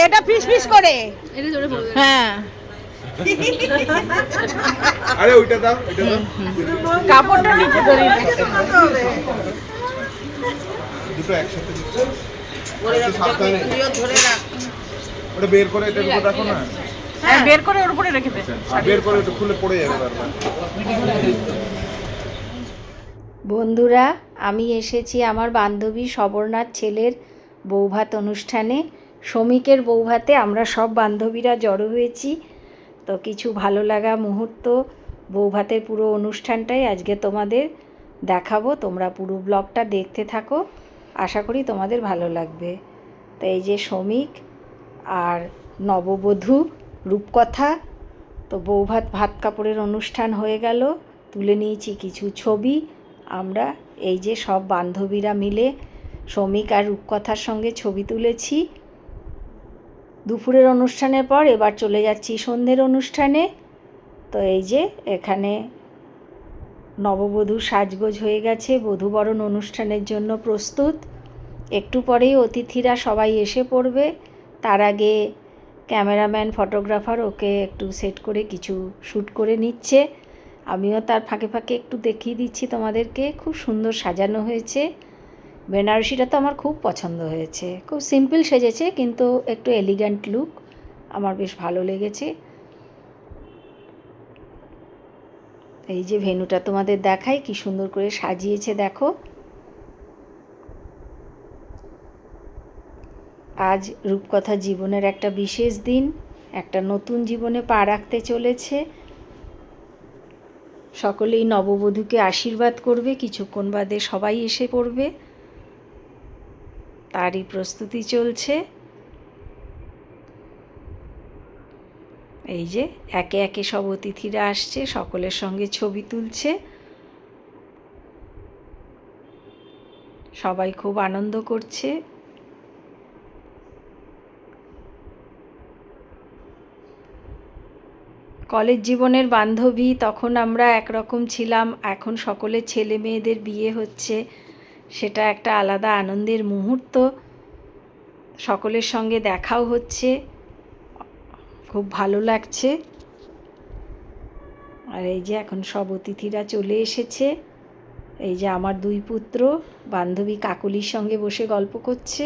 এটা piece piece করে হ্যাঁ আরে ওইটা দাও কাপড়টা নিচে ধরে দুটো একসাথে দিচ্ছি সাবধানে ওটা বের করে এটার উপর রাখো না। হ্যাঁ বের করে ওর উপরে রেখে দে বের করে একটু খুলে পড়ে যাবে বারবার। বন্ধুরা, আমি এসেছি আমার বান্ধবী সবর্ণার ছেলের বৌভাত অনুষ্ঠানে। শ্রমিকের বৌভাতে আমরা সব বান্ধবীরা জড়ো হয়েছি। তো কিছু ভালো লাগা মুহূর্ত বৌভাতের পুরো অনুষ্ঠানটাই আজকে তোমাদের দেখাবো। তোমরা পুরো ব্লগটা দেখতে থাকো, আশা করি তোমাদের ভালো লাগবে। তো এই যে শ্রমিক আর নববধূ রূপকথা। তো বৌভাত ভাত কাপড়ের অনুষ্ঠান হয়ে গেল, তুলে নিয়েছি কিছু ছবি। আমরা এই যে সব বান্ধবীরা মিলে শ্রমিক আর রূপকথার সঙ্গে ছবি তুলেছি। দুপুরের অনুষ্ঠানের পর এবার চলে যাচ্ছি সন্ধ্যের অনুষ্ঠানে। তো এই যে এখানে নববধূর সাজগোজ হয়ে গেছে, বধূবরণ অনুষ্ঠানের জন্য প্রস্তুত। একটু পরেই অতিথিরা সবাই এসে পড়বে। তার আগে ক্যামেরাম্যান ফটোগ্রাফার ওকে একটু সেট করে কিছু শ্যুট করে নিচ্ছে। আমিও তার ফাঁকে ফাঁকে একটু দেখিয়ে দিচ্ছি তোমাদেরকে। খুব সুন্দর সাজানো হয়েছে। বেনারসিটা তো আমার খুব পছন্দ হয়েছে। খুব সিম্পল সেজেছে কিন্তু একটু এলিগ্যান্ট লুক, আমার বেশ ভালো লেগেছে। এই যে ভেন্যুটা তোমাদের দেখাই, কি সুন্দর করে সাজিয়েছে দেখো। আজ রূপকথা জীবনের একটা বিশেষ দিন, একটা নতুন জীবনে পা রাখতে চলেছে। সকলেই নববধূকে আশীর্বাদ করবে, কিছুক্ষণ বাদে সবাই এসে পড়বে, তারই প্রস্তুতি চলছে। এই যে একে একে সব অতিথিরা আসছে, সকলের সঙ্গে ছবি তুলছে। সবাই খুব আনন্দ করছে। কলেজ জীবনের বান্ধবী, তখন আমরা একরকম ছিলাম, এখন সকলের ছেলে মেয়েদের বিয়ে হচ্ছে, সেটা একটা আলাদা আনন্দের মুহূর্ত। সকলের সঙ্গে দেখাও হচ্ছে, খুব ভালো লাগছে। আর এই যে এখন সব অতিথিরা চলে এসেছে। এই যে আমার দুই পুত্র বান্ধবী কাকলির সঙ্গে বসে গল্প করছে।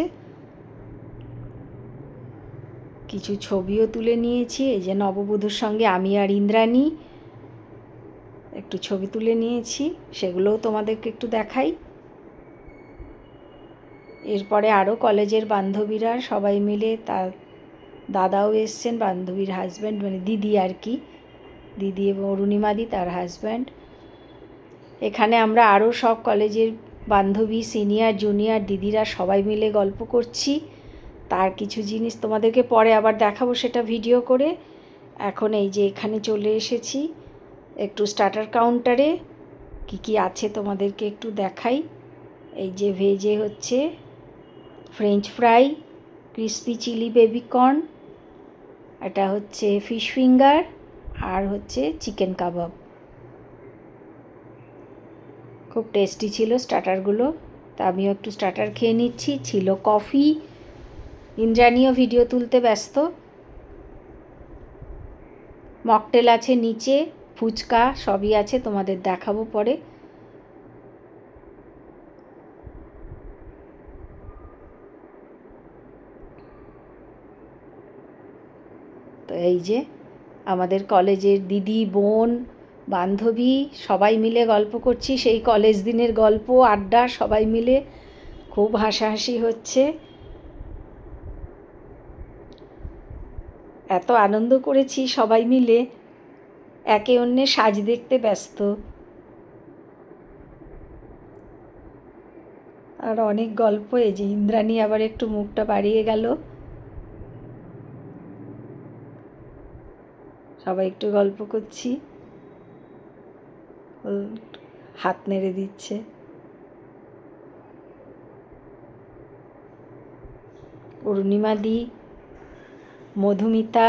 কিছু ছবিও তুলে নিয়েছি। এই যে নববধূর সঙ্গে আমি আর ইন্দ্রাণী একটু ছবি তুলে নিয়েছি, সেগুলোও তোমাদেরকে একটু দেখাই। এরপরে আরও কলেজের বান্ধবীরা সবাই মিলে, তার দাদাও এসছেন, বান্ধবীর হাজব্যান্ড মানে দিদি আর কি, দিদি এবং অরুণিমাদি তার হাজব্যান্ড। এখানে আমরা আরও সব কলেজের বান্ধবী, সিনিয়র জুনিয়র দিদিরা সবাই মিলে গল্প করছি। তার কিছু জিনিস তোমাদেরকে পরে আবার দেখাবো, সেটা ভিডিও করে। এখন এই যে এখানে চলে এসেছি একটু স্টার্টার কাউন্টারে, কি কি আছে তোমাদেরকে একটু দেখাই। এই যে ভেজে হচ্ছে French fry, crispy chilli baby corn, এটা হচ্ছে ফিশ ফিঙ্গার, আর হচ্ছে চিকেন কাবাব। খুব টেস্টি ছিল স্টার্টারগুলো। তা আমিও একটু স্টার্টার খেয়ে নিচ্ছি। ছিল কফি। ইন্দ্রাণীও ভিডিও তুলতে ব্যস্ত। মকটেল আছে নিচে, ফুচকা সবই আছে, তোমাদের দেখাবো পরে। তো এই যে আমাদের কলেজের দিদি, বোন, বান্ধবী সবাই মিলে গল্প করছি, সেই কলেজ দিনের গল্প, আড্ডা, সবাই মিলে খুব হাসাহাসি হচ্ছে। এত আনন্দ করেছি সবাই মিলে, একে অন্যের সাজ দেখতে ব্যস্ত। আর অনেক গল্প। এই যে ইন্দ্রাণী আবার একটু মুখটা বাড়িয়ে গেল। সবাই একটু গল্প করছি, হাত নেড়ে দিচ্ছে। অরুণিমাদি, মধুমিতা,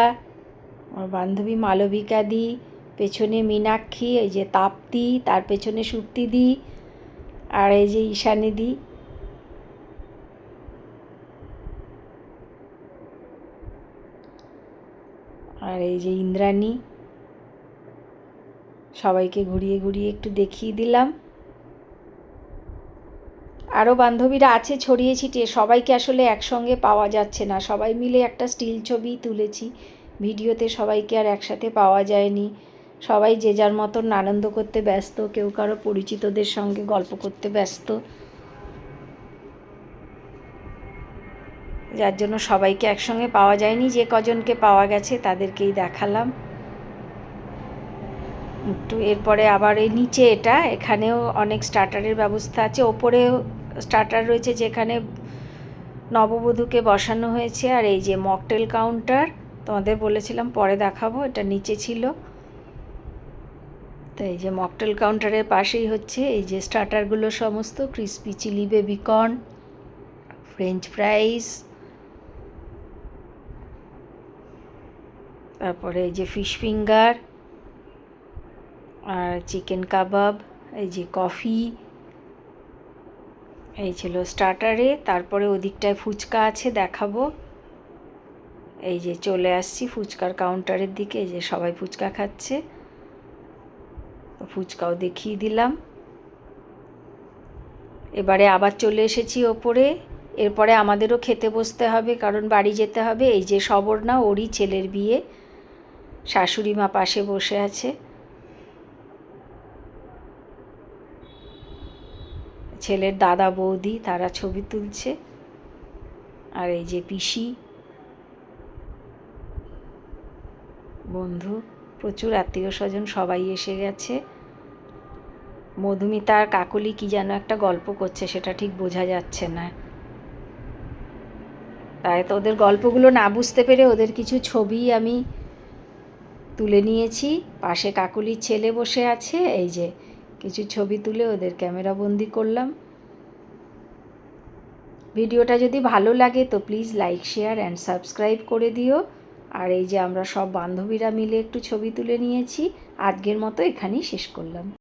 আমার বান্ধবী মালবিকাদি, পেছনে মীনাক্ষী, এই যে তাপ্তি, তার পেছনে সুপ্তিদি, আর এই যে ঈশানীদি। আর এই যে ইন্দ্রাণী, সবাইকে ঘুরিয়ে ঘুরিয়ে একটু দেখিয়ে দিলাম। আরও বান্ধবীরা আছে ছড়িয়ে ছিটিয়ে, সবাইকে আসলে একসঙ্গে পাওয়া যাচ্ছে না। সবাই মিলে একটা স্টিল ছবি তুলেছি, ভিডিওতে সবাইকে আর একসাথে পাওয়া যায়নি। সবাই যে যার মতন আনন্দ করতে ব্যস্ত, কেউ কারো পরিচিতদের সঙ্গে গল্প করতে ব্যস্ত, যার জন্য সবাইকে একসঙ্গে পাওয়া যায়নি। যে কজনকে পাওয়া গেছে তাদেরকেই দেখালাম একটু। এরপরে আবার এই নিচে এখানেও অনেক স্টার্টারের ব্যবস্থা আছে। ওপরেও স্টার্টার রয়েছে যেখানে নববধূকে বসানো হয়েছে। আর এই যে মকটেল কাউন্টার, তোমাদের বলেছিলাম পরে দেখাবো, এটা নিচে ছিল। তো এই যে মকটেল কাউন্টারের পাশেই হচ্ছে এই যে স্টার্টারগুলো সমস্ত, crispy chilli baby corn, French fries, তারপরে এই যে ফিশ ফিঙ্গার আর চিকেন কাবাব, এই যে কফি, এই ছিল স্টার্টারে। তারপরে ওদিকটায় ফুচকা আছে, দেখাবো। এই যে চলে আসছি ফুচকার কাউন্টারের দিকে, এই যে সবাই ফুচকা খাচ্ছে, তো ফুচকাও দেখিয়ে দিলাম। এবারে আবার চলে এসেছি ওপরে। এরপরে আমাদেরও খেতে বসতে হবে, কারণ বাড়ি যেতে হবে। এই যে সবর্ণা, ওরই ছেলের বিয়ে, শাশুড়ি মা পাশে বসে আছে, ছেলের দাদা বৌদি তারা ছবি তুলছে। আর এই যে পিসি, বন্ধু, প্রচুর আত্মীয় স্বজন সবাই এসে গেছে। মধুমিতা আর কাকলি কি যেন একটা গল্প করছে, সেটা ঠিক বোঝা যাচ্ছে না। তাই তো ওদের গল্পগুলো না বুঝতে পেরে ওদের কিছু ছবি আমি তুলে নিয়েছি। পাশে কাকলির ছেলে বসে আছে, এই যে কিছু ছবি তুলে ওদের ক্যামেরা বন্দি করলাম। ভিডিওটা যদি ভালো লাগে তো please like, share and subscribe করে দিও। আর এই যে আমরা সব বান্ধবীরা মিলে একটু ছবি তুলে নিয়েছি। আজকের মতো এখানেই শেষ করলাম।